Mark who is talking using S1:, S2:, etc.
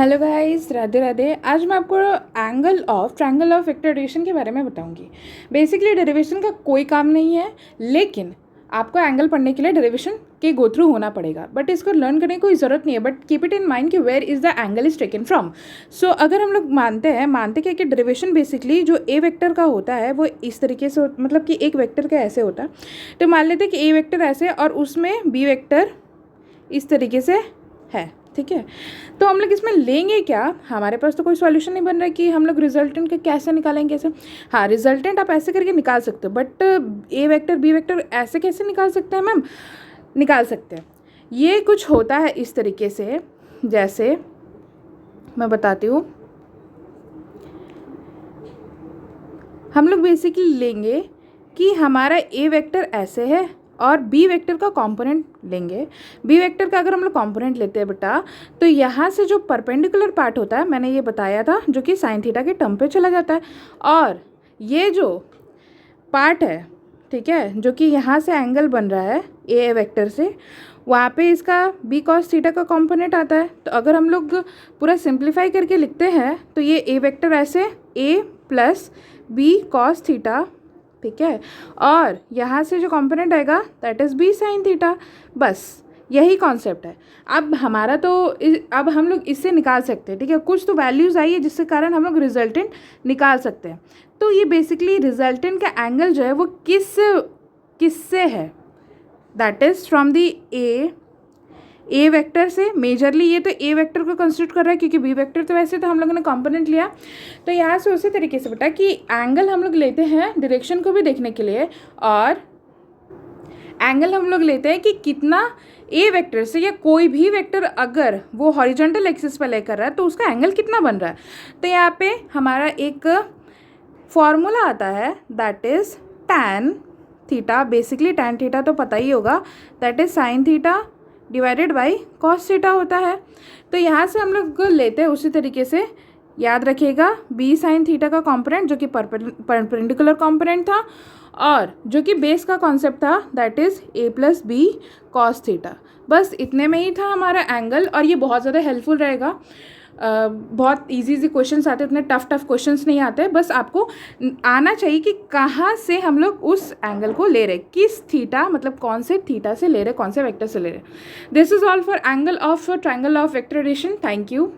S1: Hello guys, Radhe Radhe. आज मैं आपको ट्रायंगल ऑफ वेक्टर डेरिवेशन के बारे में बताऊंगी। बेसिकली डेरिवेशन का कोई काम नहीं है, लेकिन आपको एंगल पढ़ने के लिए डेरिवेशन के गो थ्रू होना पड़ेगा। बट इसको लर्न करने की कोई ज़रूरत नहीं है, but keep it in mind कि where is the angle is taken from. So अगर हम लोग मानते क्या कि डेरिवेशन बेसिकली जो ए वेक्टर का होता है वो इस तरीके से मतलब कि एक वेक्टर का ऐसे होता है। तो मान लेते हैं कि ए वेक्टर ऐसे और उसमें बी वेक्टर इस तरीके से है, ठीक है। तो हम लोग इसमें लेंगे क्या, हमारे पास तो कोई सॉल्यूशन नहीं बन रहा है कि हम लोग रिजल्टेंट का कैसे निकालेंगे कैसे। हाँ, रिजल्टेंट आप ऐसे करके निकाल सकते हो, but A vector B vector ऐसे कैसे निकाल सकते हैं मैम? निकाल सकते हैं। ये कुछ होता है इस तरीके से, जैसे मैं बताती हूँ। हम लोग बेसिकली लेंगे कि हमारा ए वेक्टर ऐसे है और बी वेक्टर का कंपोनेंट लेंगे। बी वेक्टर का अगर हम लोग कंपोनेंट लेते हैं बेटा, तो यहाँ से जो परपेंडिकुलर पार्ट होता है, मैंने ये बताया था, जो कि साइन थीटा के टर्म पे चला जाता है। और ये जो पार्ट है, ठीक है, जो कि यहाँ से एंगल बन रहा है ए वेक्टर से, वहाँ पे इसका बी कॉस थीटा का कंपोनेंट आता है। तो अगर हम लोग पूरा सिंप्लीफाई करके लिखते हैं तो ये ए वेक्टर ऐसे A plus B cos theta, ठीक है, और यहाँ से जो कंपोनेंट आएगा that is B sine theta. बस यही कॉन्सेप्ट है। अब हमारा तो अब हम लोग इससे निकाल सकते हैं, ठीक है। कुछ तो वैल्यूज़ आई है जिसके कारण हम लोग रिजल्टेंट निकाल सकते हैं। तो ये बेसिकली रिजल्टेंट का एंगल जो है वो किससे है, that is from the A vector से। मेजरली ये तो ए वेक्टर को कंसिडर कर रहा है, क्योंकि बी वेक्टर तो वैसे तो हम लोगों ने कंपोनेंट लिया। तो यहाँ से उसी तरीके से बेटा कि एंगल हम लोग लेते हैं डायरेक्शन को भी देखने के लिए, और एंगल हम लोग लेते हैं कि कितना ए वेक्टर से या कोई भी वेक्टर अगर वो हॉरिजॉन्टल एक्सिस पर ले कर रहा है तो उसका एंगल कितना बन रहा है। तो यहाँ पे हमारा एक फॉर्मूला आता है, that is tan theta. Basically tan theta तो पता ही होगा, that is sine theta divided by cos theta होता है। तो यहाँ से हम लोग लेते हैं उसी तरीके से। याद रखिएगा बी साइन थीटा का कंपोनेंट जो कि परपेंडिकुलर कंपोनेंट था, और जो कि बेस का कॉन्सेप्ट था that is A plus B cos theta. बस इतने में ही था हमारा एंगल, और ये बहुत ज़्यादा हेल्पफुल रहेगा। बहुत इजी क्वेश्चंस आते हैं, इतने टफ क्वेश्चंस नहीं आते। बस आपको आना चाहिए कि कहाँ से हम लोग उस एंगल को ले रहे, किस थीटा, मतलब कौन से थीटा से ले रहे, कौन से वेक्टर से ले रहे। This is all for angle of triangle of vector derivation. Thank you.